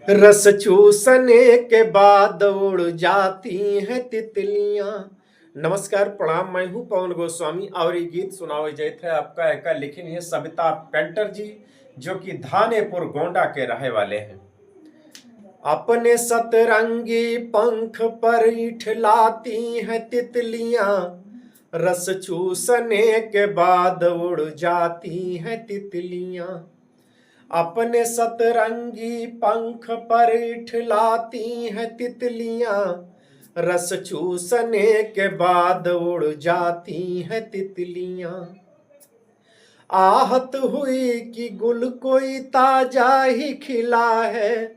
रस चूसने के बाद उड़ जाती हैं तितलियां। नमस्कार, प्रणाम। मैं हूं पवन गोस्वामी और ये गीत सुनावे जैत है आपका एका लिखिन है सविता पेंटर जी, जो कि धानेपुर गोंडा के रहे वाले हैं। अपने सतरंगी पंख पर इठलाती हैं तितलियां, रस चूसने के बाद उड़ जाती हैं तितलियां। अपने सतरंगी पंख पर इठलाती हैं तितलियां, रस चूसने के बाद उड़ जाती हैं तितलियां। आहत हुई कि गुल कोई ताजा ही खिला है,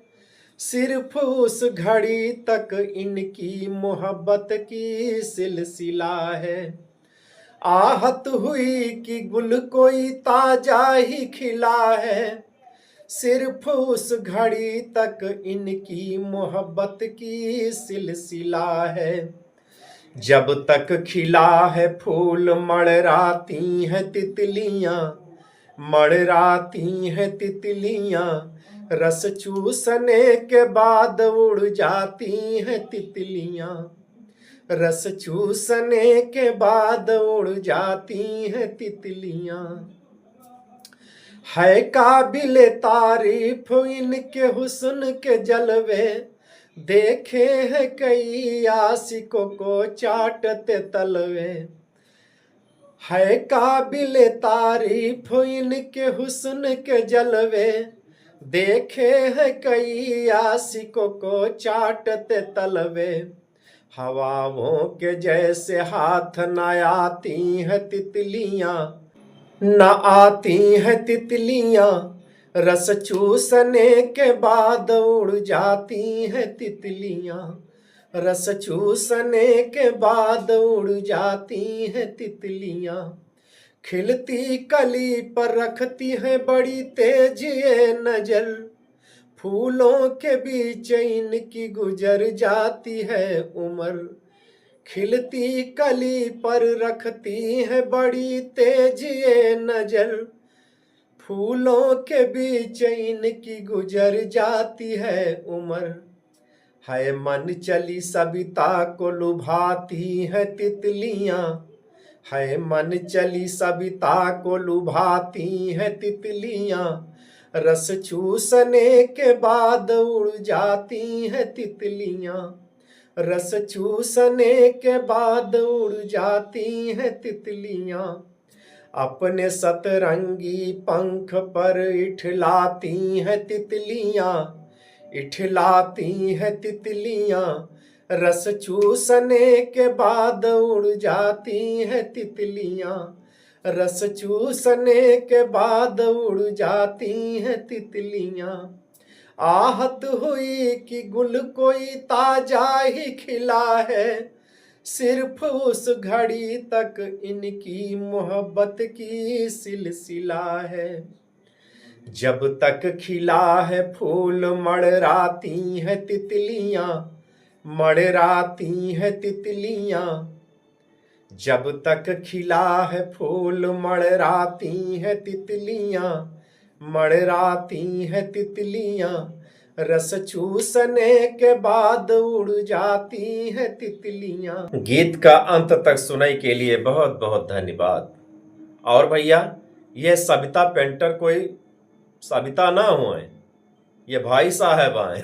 सिर्फ उस घड़ी तक इनकी मोहब्बत की सिलसिला है। आहत हुई कि गुल कोई ताजा ही खिला है, सिर्फ उस घड़ी तक इनकी मोहब्बत की सिलसिला है। जब तक खिला है फूल मड़राती हैं तितलियां, मड़राती हैं तितलियां। रस चूसने के बाद उड़ जाती हैं तितलियां, रस चूसने के बाद उड़ जाती हैं तितलियां। है काबिल तारीफ इनके हुस्न के जलवे, देखे हैं कई आशिकों को चाटते तलवे। है काबिल तारीफ इनके हुस्न के जलवे, देखे हैं कई आशिकों को चाटते तलवे। हवाओं के जैसे हाथ न आती हैं तितलियां, न आती हैं तितलियां। रस चूसने के बाद उड़ जाती हैं तितलियां, रस चूसने के बाद उड़ जाती हैं तितलियां। खिलती कली पर रखती हैं बड़ी तेज ये नजर, फूलों के बीच इनकी गुजर जाती है उम्र। खिलती कली पर रखती है बड़ी तेज ये नजर, फूलों के बीच इनकी गुजर जाती है उम्र। है मन चली सविता को लुभाती है तितलियां, है मन चली सविता को लुभाती है तितलियां। रस चूसने के बाद उड़ जाती हैं तितलियां, रस चूसने के बाद उड़ जाती हैं तितलियां। अपने सतरंगी पंख पर इठलाती हैं तितलियां, इठलाती हैं तितलियां। रस चूसने के बाद उड़ जाती हैं तितलियां, रस चूसने के बाद उड़ जाती हैं तितलियां। आहत हुई कि गुल कोई ताजा ही खिला है, सिर्फ उस घड़ी तक इनकी मोहब्बत की सिलसिला है। जब तक खिला है फूल मड़राती हैं तितलियां, मड़राती हैं तितलियां। जब तक खिला है फूल मड़राती हैं तितलियां, मड़राती हैं तितलियां। रस चूसने के बाद उड़ जाती हैं तितलियां। गीत का अंत तक सुनाई के लिए बहुत बहुत धन्यवाद। और भैया, ये सविता पेंटर कोई सविता ना हुए, ये भाई साहब आए।